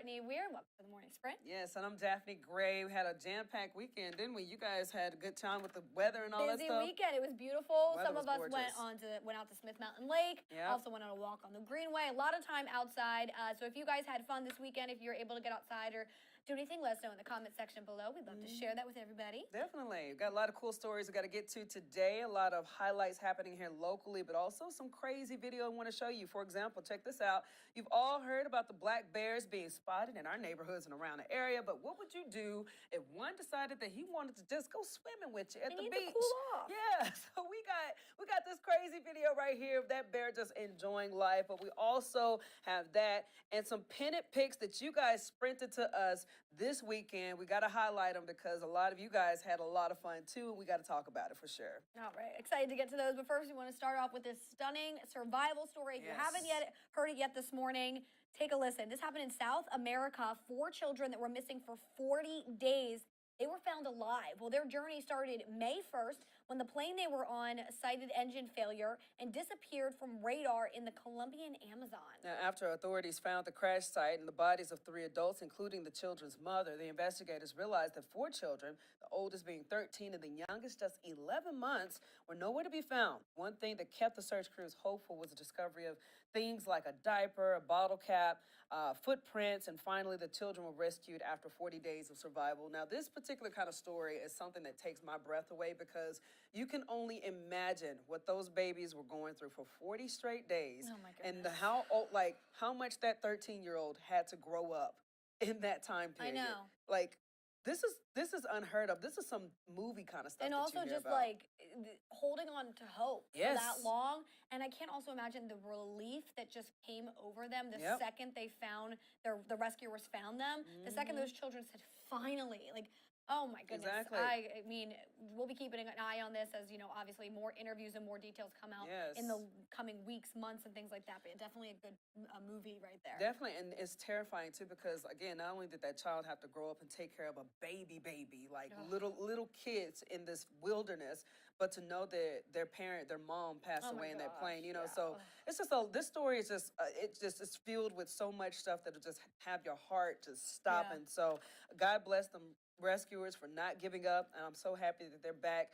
Brittany Weir. Welcome to the Morning Sprint. Yes, and I'm Daphne Gray. We had a jam-packed weekend, didn't we? You guys had a good time with the weather and all that stuff. Busy weekend. It was beautiful. Weather Some was of us gorgeous. went out to Smith Mountain Lake. Yep. Also went on a walk on the Greenway. A lot of time outside. So if you guys had fun this weekend, if you're able to get outside or do anything, let us know in the comment section below. We'd love to share that with everybody. Definitely. We've got a lot of cool stories we got to get to today. A lot of highlights happening here locally, but also some crazy video I want to show you. For example, check this out. You've all heard about the black bears being spotted in our neighborhoods and around the area, but what would you do if one decided that he wanted to just go swimming with you at the beach? To cool off. Yeah, so we got this crazy video right here of that bear just enjoying life, but we also have that and some pennant pics that you guys sprinted to us this weekend. We got to highlight them because a lot of you guys had a lot of fun too, and we got to talk about it for sure. All right, excited to get to those, but first we want to start off with this stunning survival story. If you haven't yet heard it yet this morning, take a listen. This happened in South America. 4 children that were missing for 40 days. They were found alive. Well, their journey started May 1st when the plane they were on cited engine failure and disappeared from radar in the Colombian Amazon. Now, after authorities found the crash site and the bodies of 3 adults, including the children's mother, the investigators realized that 4 children, the oldest being 13 and the youngest just 11 months, were nowhere to be found. One thing that kept the search crews hopeful was the discovery of things like a diaper, a bottle cap, footprints, and finally the children were rescued after 40 days of survival. Now, this particular kind of story is something that takes my breath away because you can only imagine what those babies were going through for 40 straight days. Oh my goodness. And how much that 13-year-old had to grow up in that time period. I know. Like, this is unheard of. This is some movie kind of stuff. And also just about. like holding on to hope for that long. And I can't also imagine the relief that just came over them the second they found the rescuers found them. The second those children said, finally, like, oh my goodness. Exactly. I mean, we'll be keeping an eye on this as, obviously more interviews and more details come out in the coming weeks, months, and things like that. But definitely a good movie right there. Definitely. And it's terrifying too because, again, not only did that child have to grow up and take care of a baby, like little kids in this wilderness, but to know that their mom passed away in that plane, so it's just this story is just, it's filled with so much stuff that'll just have your heart just stop. And so God bless them rescuers for not giving up, and I'm so happy that they're back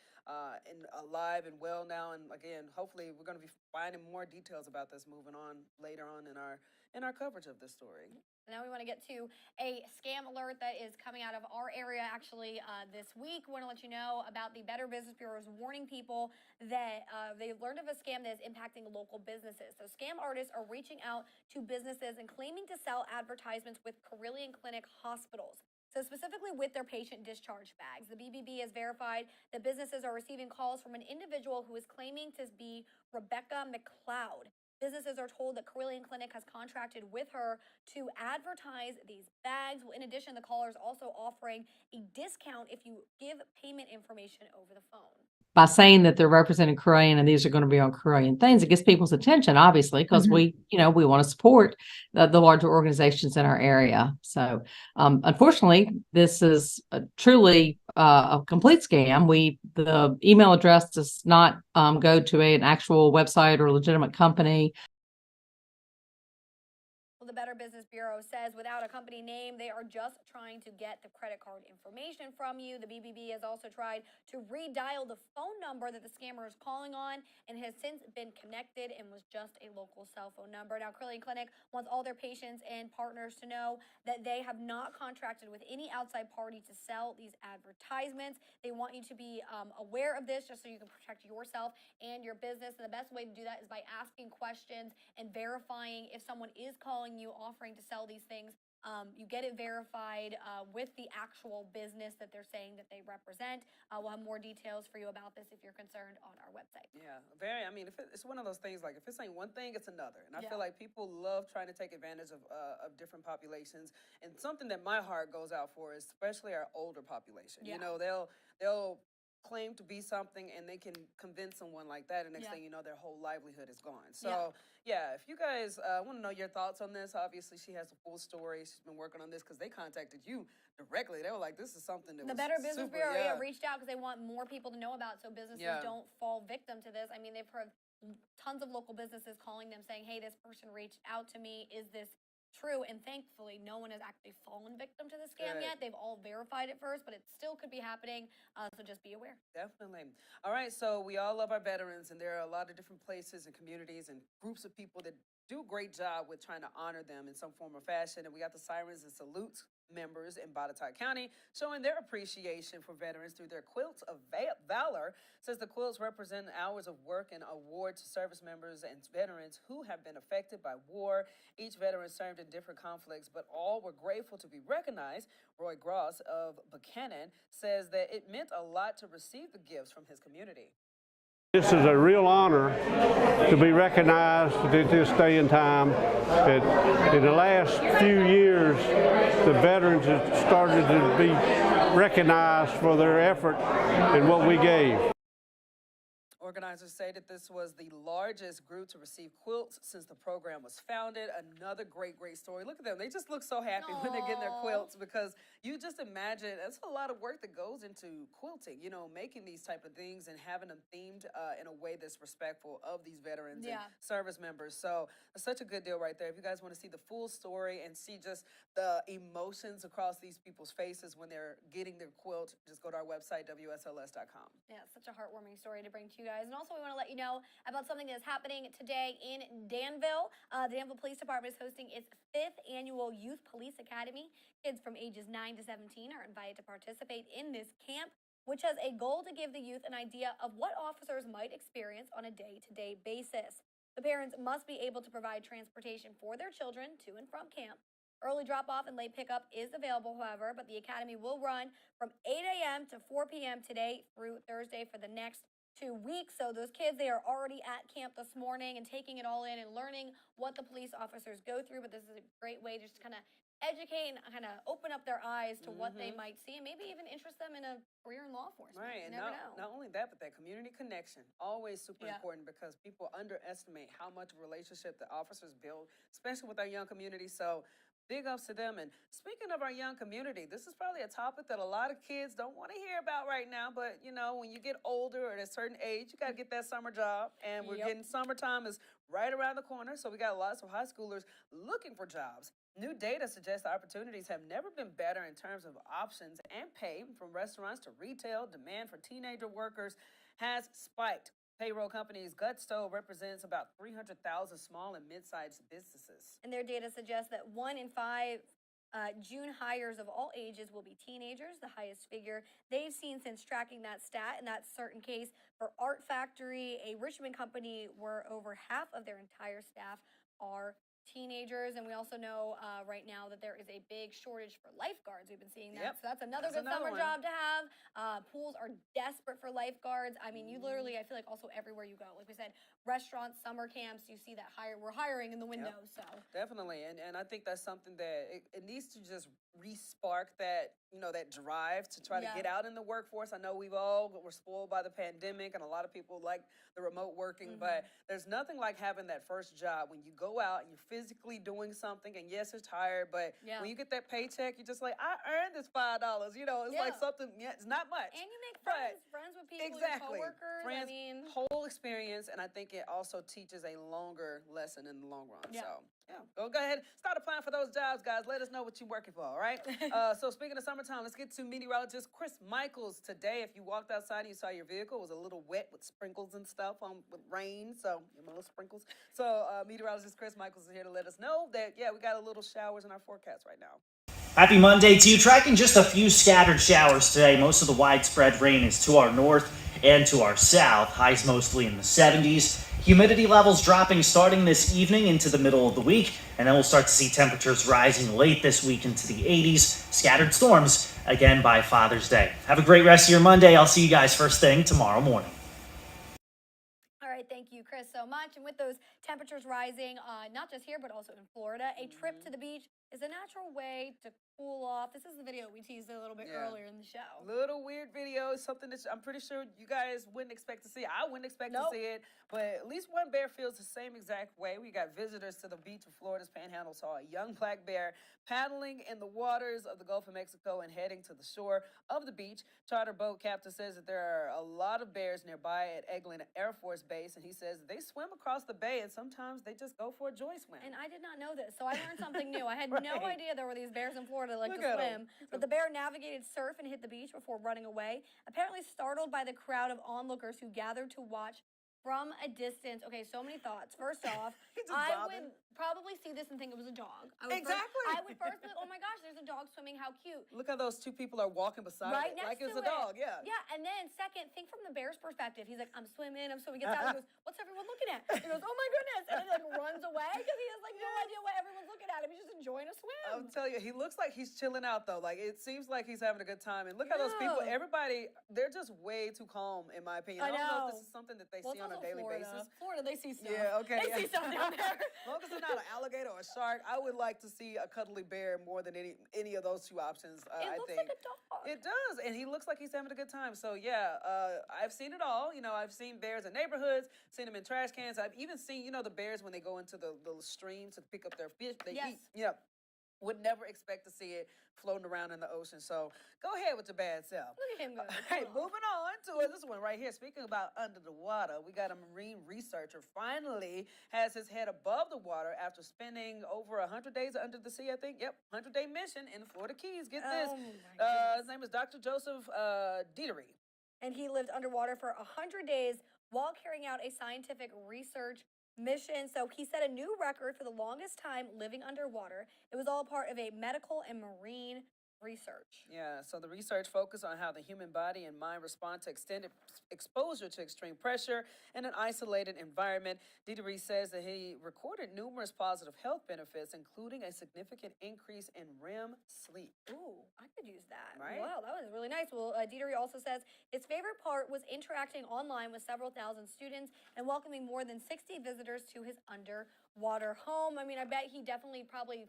and alive and well now. And again, hopefully we're going to be finding more details about this moving on later on in our coverage of this story. Now we want to get to a scam alert that is coming out of our area actually this week. We want to let you know about the Better Business Bureau is warning people that they've learned of a scam that is impacting local businesses. So scam artists are reaching out to businesses and claiming to sell advertisements with Carilion Clinic hospitals. So specifically with their patient discharge bags, the BBB has verified that businesses are receiving calls from an individual who is claiming to be Rebecca McLeod. Businesses are told that Carilion Clinic has contracted with her to advertise these bags. In addition, the caller is also offering a discount if you give payment information over the phone. By saying that they're representing Carilion and these are going to be on Carilion things, it gets people's attention, obviously, because we want to support the larger organizations in our area. So, unfortunately, this is truly a complete scam. The email address does not go to an actual website or legitimate company. Well, the Better Business Bureau says without a company name, they are just trying to get the credit card information from you. The BBB has also tried to redial the phone number that the scammer is calling on and has since been connected and was just a local cell phone number. Now, Carilion Clinic wants all their patients and partners to know that they have not contracted with any outside party to sell these advertisements. They want you to be aware of this just so you can protect yourself and your business. And the best way to do that is by asking questions and verifying if someone is calling you offering to sell these things. You get it verified with the actual business that they're saying that they represent. We'll have more details for you about this if you're concerned on our website. Yeah, I mean, it's one of those things, like if it's ain't one thing, it's another. And I feel like people love trying to take advantage of different populations. And something that my heart goes out for is especially our older population. They'll claim to be something and they can convince someone like that, and next thing you know, their whole livelihood is gone. So if you guys want to know your thoughts on this, obviously she has a full story. She's been working on this because they contacted you directly. They were like, this is something that the Better Business Bureau reached out because they want more people to know about it so businesses don't fall victim to this. I mean, they've heard tons of local businesses calling them saying, hey, this person reached out to me. Is this true. And thankfully, no one has actually fallen victim to the scam yet. They've all verified it first, but it still could be happening. So just be aware. Definitely. All right, so we all love our veterans, and there are a lot of different places and communities and groups of people that do a great job with trying to honor them in some form or fashion. And we got the sirens and salutes members in Botetourt County showing their appreciation for veterans through their Quilts of Valor. Says the quilts represent hours of work and award to service members and veterans who have been affected by war. Each veteran served in different conflicts, but all were grateful to be recognized. Roy Gross of Buchanan says that it meant a lot to receive the gifts from his community. This is a real honor to be recognized at this day and time. In the last few years, the veterans have started to be recognized for their effort and what we gave. Organizers say that this was the largest group to receive quilts since the program was founded. Another great story. Look at them. They just look so happy when they're getting their quilts, because you just imagine that's a lot of work that goes into quilting, you know, making these type of things and having them themed in a way that's respectful of these veterans and service members. So it's such a good deal right there. If you guys want to see the full story and see just the emotions across these people's faces when they're getting their quilt, just go to our website, WSLS.com. Yeah, it's such a heartwarming story to bring to you guys. And also, we want to let you know about something that's happening today in Danville. The Danville Police Department is hosting its 5th annual Youth Police Academy. Kids from ages 9 to 17 are invited to participate in this camp, which has a goal to give the youth an idea of what officers might experience on a day-to-day basis. The parents must be able to provide transportation for their children to and from camp. Early drop-off and late pickup is available, however, but the academy will run from 8 a.m. to 4 p.m. today through Thursday for the next 2 weeks. So those kids, they are already at camp this morning and taking it all in and learning what the police officers go through. But this is a great way to just kind of educate and kind of open up their eyes to what they might see, and maybe even interest them in a career in law enforcement. Right, and you never know. not only that, but that community connection, always super important, because people underestimate how much of a relationship the officers build, especially with our young community. So big ups to them. And speaking of our young community, this is probably a topic that a lot of kids don't want to hear about right now. But, you know, when you get older or at a certain age, you got to get that summer job. And we're getting summertime is right around the corner. So we got lots of high schoolers looking for jobs. New data suggests the opportunities have never been better in terms of options and pay. From restaurants to retail, demand for teenager workers has spiked. Payroll company's Gutstow represents about 300,000 small and mid-sized businesses. And their data suggests that 1 in 5 June hires of all ages will be teenagers, the highest figure they've seen since tracking that stat. In that certain case, for Art Factory, a Richmond company, where over half of their entire staff are teenagers. And we also know right now that there is a big shortage for lifeguards. We've been seeing that. So that's another good summer job to have. Pools are desperate for lifeguards. I mean, you literally, I feel like also everywhere you go, like we said, restaurants, summer camps, you see that we're hiring in the window. So definitely. And I think that's something that it needs to just re-spark that, you know, that drive to try to get out in the workforce. I know we're spoiled by the pandemic, and a lot of people like the remote working, but there's nothing like having that first job when you go out and you're physically doing something, and yes, it's tired, but when you get that paycheck, you're just like, I earned this $5. You know, it's like something, it's not much. And you make friends with people, your coworkers. Friends, I mean, whole experience, and I think it also teaches a longer lesson in the long run. So go ahead, start applying for those jobs, guys. Let us know what you're working for, all right? So speaking of summertime, let's get to meteorologist Chris Michaels today. If you walked outside and you saw your vehicle, it was a little wet with sprinkles and stuff with rain, so little sprinkles. So meteorologist Chris Michaels is here to let us know that, we got a little showers in our forecast right now. Happy Monday to you. Tracking just a few scattered showers today. Most of the widespread rain is to our north and to our south. Highs mostly in the 70s. Humidity levels dropping starting this evening into the middle of the week, and then we'll start to see temperatures rising late this week into the 80s. Scattered storms again by Father's Day. Have a great rest of your Monday. I'll see you guys first thing tomorrow morning. all right, thank you, Chris, so much. And with those temperatures rising, not just here, but also in Florida, a trip to the beach is a natural way to cool off. This is the video we teased a little bit Yeah. earlier in the show. Little weird video, something that I'm pretty sure you guys wouldn't expect to see. I wouldn't expect Nope. to see it, but at least one bear feels the same exact way. We got visitors to the beach of Florida's Panhandle saw a young black bear paddling in the waters of the Gulf of Mexico and heading to the shore of the beach. Charter boat captain says that there are a lot of bears nearby at Eglin Air Force Base, and he says they swim across the bay and sometimes they just go for a joy swim. And I did not know this, so I learned something new. I had no Right. idea there were these bears in Florida that like Look to at 'em. swim. But the bear navigated surf and hit the beach before running away, apparently startled by the crowd of onlookers who gathered to watch from a distance. Okay, so many thoughts. First off, He just I bobbing. would probably see this and think it was a dog. I would Exactly. I would first be like, oh my gosh, there's a dog swimming. How cute. Look how those two people are walking beside Right it, next like it's to a dog. Yeah. Yeah, and then second, think from the bear's perspective. He's like, I'm swimming. Gets out. He goes, what's everyone looking at? He goes, oh my goodness. And then he like runs away because he has like no idea what everyone's looking at him. He's just enjoying a swim. I'll tell you, he looks like he's chilling out though. Like it seems like he's having a good time. And look how those people, Yeah. everybody, they're just way too calm, in my opinion. I don't know if know. this is something that they Well, see it's on a also daily Florida. basis. Florida, they see stuff. Yeah, okay. They see stuff down there. As long as it's not an alligator or a shark, I would like to see a cuddly bear more than any of those two options. It I looks think like a dog. it does, and he looks like he's having a good time. So yeah, I've seen it all. You know, I've seen bears in neighborhoods, seen them in trash cans. I've even seen, the bears when they go into the stream to pick up their fish. They Yes. eat. Yeah. Would never expect to see it floating around in the ocean. So go ahead with your bad self. Look at him go. Hey, moving on to this one right here. Speaking about under the water, we got a marine researcher finally has his head above the water after spending over 100 days under the sea, I think. Yep, 100-day mission in the Florida Keys. Get this. Oh, my goodness. His name is Dr. Joseph Dietery. And he lived underwater for 100 days while carrying out a scientific research mission. So he set a new record for the longest time living underwater. It was all part of a medical and marine research. Yeah, so the research focused on how the human body and mind respond to extended exposure to extreme pressure in an isolated environment. Dietery says that he recorded numerous positive health benefits, including a significant increase in REM sleep. Ooh, I could use that. Right? Wow, that was really nice. Well, Dietery also says his favorite part was interacting online with several thousand students and welcoming more than 60 visitors to his underwater home. I mean, I bet he definitely probably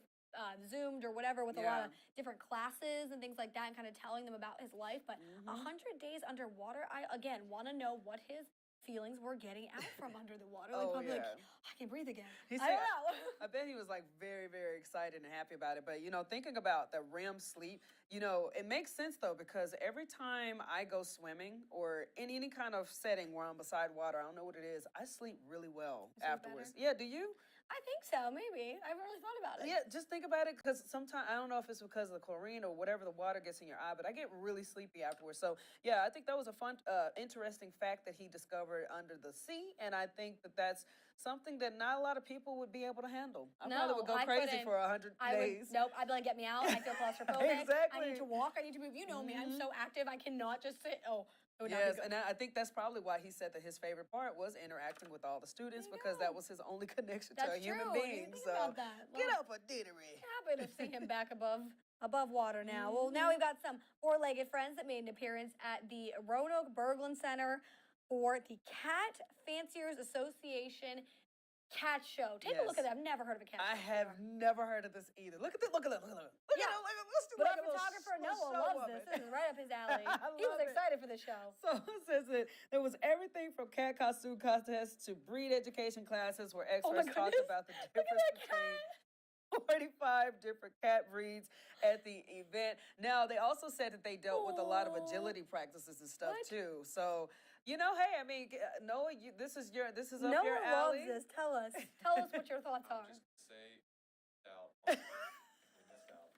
Zoomed or whatever with a lot of different classes and things like that and kind of telling them about his life. But 100 days underwater, I, again, want to know what his feelings were getting out from under the water. Like, probably like, I can breathe again. He I said, don't know. I bet he was like very, very excited and happy about it. But, thinking about the REM sleep, it makes sense though, because every time I go swimming or in any kind of setting where I'm beside water, I don't know what it is, I sleep really well You sleep afterwards. better? Yeah, do you? I think so, maybe. I haven't really thought about it. Yeah, just think about it, because sometimes, I don't know if it's because of the chlorine or whatever the water gets in your eye, but I get really sleepy afterwards. So, yeah, I think that was a fun, interesting fact that he discovered under the sea, and I think that that's something that not a lot of people would be able to handle. I probably would go I crazy couldn't. for 100 days. Nope, I'd be like, get me out. I feel claustrophobic. I Exactly. need to walk. I need to move. You know me. I'm so active. I cannot just sit. Oh, it would not be Yes, good. and I think that's probably why he said that his favorite part was interacting with all the students, because that was his only connection to a That's human true. being. Think So about that. get Well, up a diddery. happy to see him back above water now. Well, now we've got some four-legged friends that made an appearance at the Roanoke Berglund Center for the Cat Fanciers Association Cat Show. Take a look at that. I've never heard of a cat I show have before. never heard of this either. Look at this. Look at that. Look at that. Yeah. Let's do But like our a little photographer little Noah show loves of this. it. This is right up his alley. I He was love it. excited for the show. So it says that there was everything from cat costume contests to breed education classes where Oh my experts talked goodness. about the Look at difference that between cat. 45 different cat breeds at the event. Now, they also said that they dealt with a lot of Aw. agility practices and stuff What? too. So, hey, I mean, Noah, this is up your Noah loves alley. this. Tell us what your thoughts are. Just say out.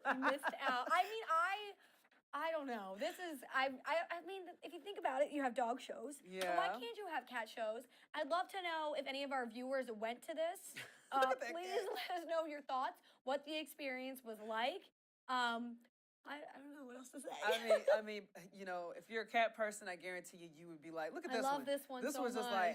We missed out. Missed out. I mean, I don't know. This is I mean, if you think about it, you have dog shows. So why Yeah. can't you have cat shows? I'd love to know if any of our viewers went to this. Look at that Please cat. let us know your thoughts, what the experience was like. I don't know what else to say. I mean, if you're a cat person, I guarantee you would be like, look at I this love one. this one This so one's just much. like,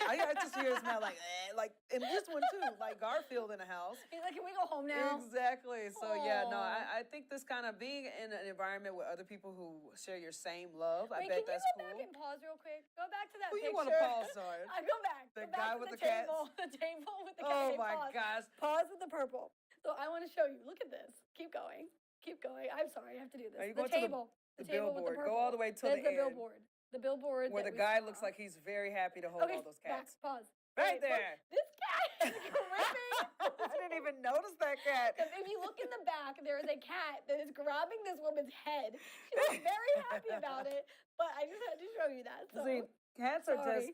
I just hear it smell like, and this one too, like Garfield in the house. He's like, can we go home now? Exactly. So yeah, no, Aw. I think this kind of being in an environment with other people who share your same love, I Wait, bet can that's you go cool. back and pause real quick? Go back to that Who picture. you want to pause on? Go back. The Go back guy to with the the cats? table. The table with the cat. Oh Okay, my pause. gosh. Pause with the purple. So I want to show you. Look at this. Keep going. Keep going. I'm sorry. I have to do this. Are you The going to the- table. the table with the billboard. Go all the way till There's the the end. billboard. The billboard Where that the we guy saw. looks like he's very happy to hold Okay, all those cats. back, pause. Right Wait, look, there. this cat is gripping. I didn't even notice that cat. Because if you look in the back, there is a cat that is grabbing this woman's head. She looks very happy about it, but I just had to show you that. So, See, cats are sorry.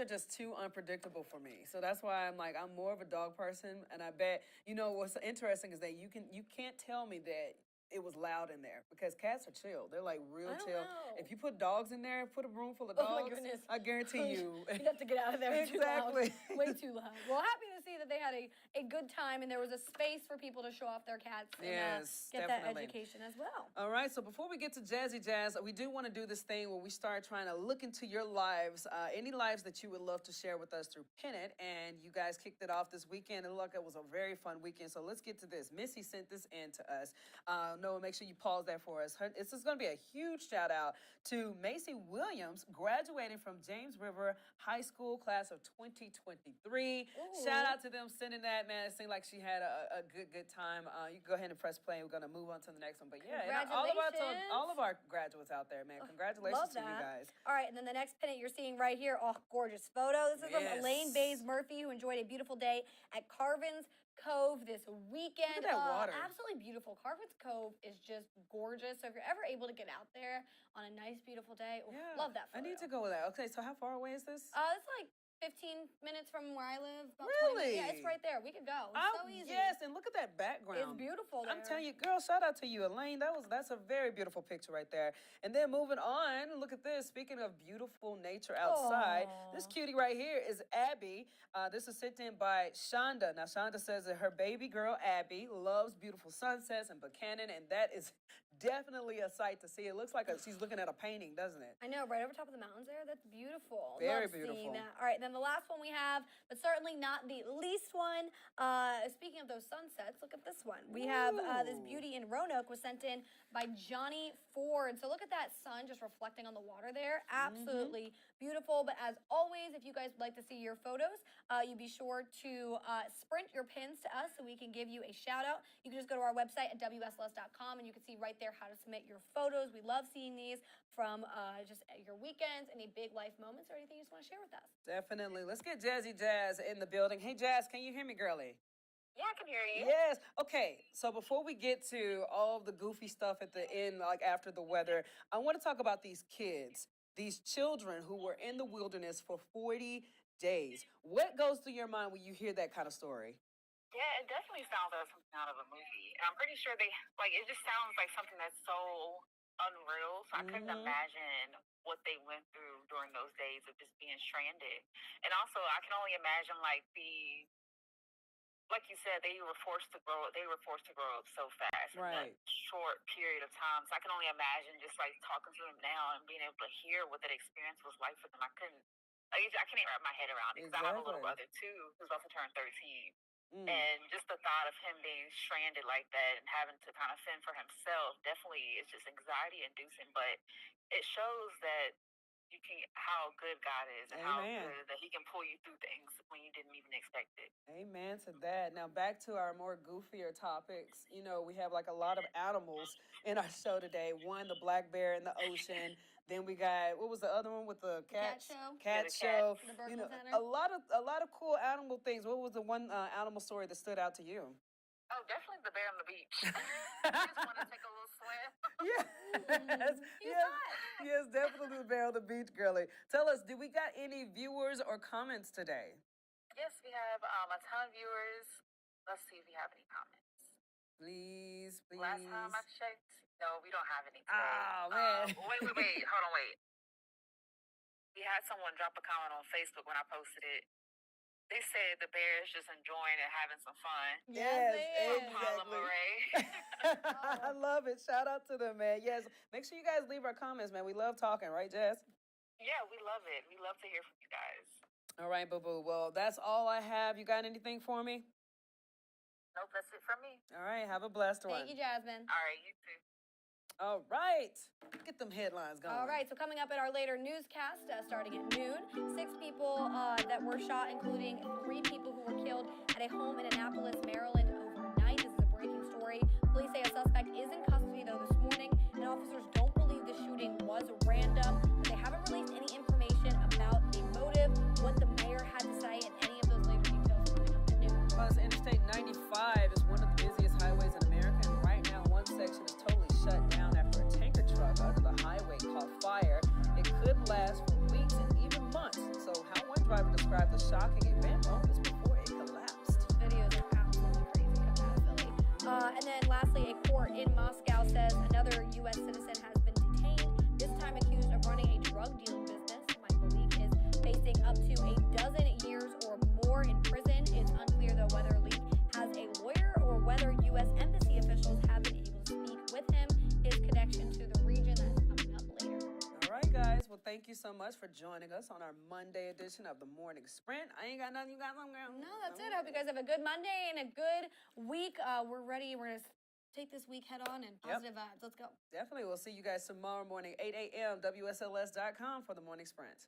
just too unpredictable for me. So that's why I'm more of a dog person. And I bet what's interesting is that you can't tell me that it was loud in there because cats are chill. They're like real I don't chill. know. If you put dogs in there, put a room full of Oh my dogs. goodness. I guarantee you. You'd have to get out of there. Exactly. Too loud. Way too loud. Well, happy to see that they had a good time and there was a space for people to show off their cats and Yes, get definitely. that education as well. All right, so before we get to Jazzy Jazz, we do want to do this thing where we start trying to look into your lives, any lives that you would love to share with us through Pennant. And you guys kicked it off this weekend. It looked like it was a very fun weekend. So let's get to this. Missy sent this in to us. Noah, make sure you pause that for us. This is going to be a huge shout out to Macy Williams, graduating from James River High School class of 2023. Shout out to them sending that, man. It seemed like she had a good time. You can go ahead and press play. And we're going to move on to the next one. But yeah, and all of our graduates out there, man. Congratulations Love to that. you guys. All right, and then the next pennant you're seeing right here. Oh, gorgeous photo. This is from Yes. Elaine Bays Murphy, who enjoyed a beautiful day at Carvin's Cove this weekend. Look at that water. Absolutely beautiful. Carvin's Cove is just gorgeous. So if you're ever able to get out there on a nice, beautiful day, love that photo. I need to go with that. Okay, so how far away is this? It's like 15 minutes from where I live. About 20 Really? minutes. Yeah, it's right there. We could go. It's so easy. Yes, and look at that background. It's beautiful there. I'm telling you, girl, shout out to you, Elaine. That's a very beautiful picture right there. And then moving on, look at this. Speaking of beautiful nature outside, this cutie right here is Abby. This is sent in by Shonda. Now, Shonda says that her baby girl, Abby, loves beautiful sunsets and Buchanan, and that is definitely a sight to see. It looks like she's looking at a painting, doesn't it? I know, right over top of the mountains there. That's beautiful. Very Love beautiful. seeing that. All right, then the last one we have, but certainly not the least one. Speaking of those sunsets, look at this one. We have this beauty in Roanoke was sent in by Johnny Ford. So look at that sun just reflecting on the water there. Absolutely beautiful. But as always, if you guys would like to see your photos, you be sure to sprint your pins to us so we can give you a shout out. You can just go to our website at WSLS.com and you can see right there how to submit your photos. We love seeing these from just your weekends, any big life moments or anything you just want to share with us. Definitely. Let's get Jazzy Jazz in the building. Hey, Jazz, can you hear me, girlie? Yeah, I can hear you. Yes. Okay. So before we get to all of the goofy stuff at the end, like after the weather, I want to talk about these kids, these children who were in the wilderness for 40 days. What goes through your mind when you hear that kind of story? Yeah, it definitely sounds like something out of a movie. And I'm pretty sure it just sounds like something that's so unreal. So I couldn't imagine what they went through during those days of just being stranded. And also, I can only imagine like you said, they were forced to grow up so fast in that short period of time. So I can only imagine just like talking to them now and being able to hear what that experience was like for them. I can't even wrap my head around it because I have a little brother too who's about to turn 13. And just the thought of him being stranded like that and having to kind of fend for himself definitely is just anxiety inducing. But it shows that how good God is and how good that He can pull you through things when you didn't even expect it. Amen to that. Now back to our more goofier topics. You know, we have like a lot of animals in our show today. One, the black bear in the ocean. Then we got, what was the other one with the cat show? Cat The show. The Berkeley You know, Center. a lot of cool animal things. What was the one animal story that stood out to you? Oh, definitely the bear on the beach. I just want to take a little swim. Yes, definitely the bear on the beach, girlie. Tell us, did we got any viewers or comments today? Yes, we have a ton of viewers. Let's see if we have any comments. Please. Last time I checked, no, we don't have any today. Oh, man. Wait. Hold on, wait. We had someone drop a comment on Facebook when I posted it. They said the bear is just enjoying and having some fun. Yes, Paula exactly. Murray. I love it. Shout out to them, man. Yes, make sure you guys leave our comments, man. We love talking, right, Jazz? Yeah, we love it. We love to hear from you guys. All right, boo-boo. Well, that's all I have. You got anything for me? Nope, that's it from me. All right, have a blessed one. Thank you, Jasmine. All right, you too. All right. Get them headlines going. All right, so coming up in our later newscast, starting at noon, 6 people that were shot, including 3 people who were killed at a home in Annapolis, Maryland overnight. scary. Police say a suspect is in custody though this morning, and officers don't believe the shooting was random, but they haven't released any information about a motive, what the mayor had to say, and any of those later details coming up at noon. Plus, Interstate 95 is one of the busiest highways in America, and right now one section is totally shut down after a tanker truck under the highway caught fire. It could last for weeks and even months. So how one driver described the shocking event moments before it collapsed. Videos are absolutely crazy coming out of Philly. And then lastly, a court in Moscow says another U.S. citizen has been detained, this time accused of running a drug dealing business. Michael Leak is facing up to a dozen years or more in prison. It's unclear, though, whether Leak has a lawyer or whether U.S. embassy officials have been able to speak with him. His connection to the region, that's coming up later. All right, guys. Well, thank you so much for joining us on our Monday edition of the Morning Sprint. I ain't got nothing. You got something, girl? No, that's it. I hope you guys have a good Monday and a good week. We're ready. We're going to take this week head on and positive vibes. Let's go. Definitely. We'll see you guys tomorrow morning, 8 a.m., WSLS.com for the Morning Sprint.